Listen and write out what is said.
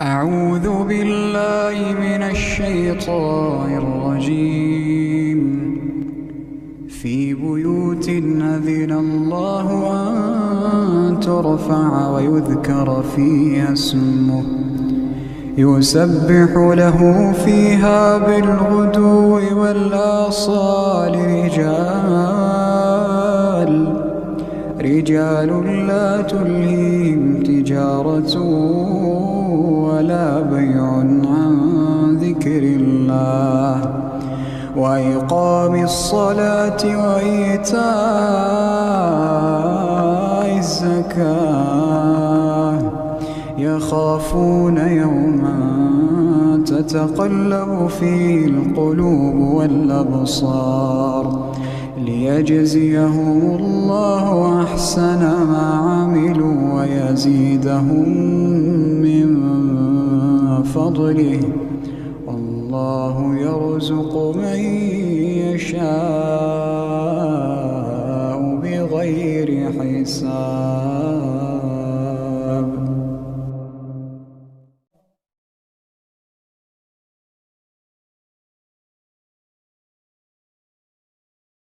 أعوذ بالله من الشيطان الرجيم. في بيوت أذن الله أن ترفع ويذكر فيها اسمه يسبح له فيها بالغدو والآصال رجال لا تلهيهم تجارة ولا بيع عن ذكر الله وإقام الصلاة وإيتاء الزكاة يخافون يوما تتقلب فيه القلوب والأبصار ليجزيهم الله أحسن ما عملوا ويزيدهم من فضله والله يرزق من يشاء بغير حساب.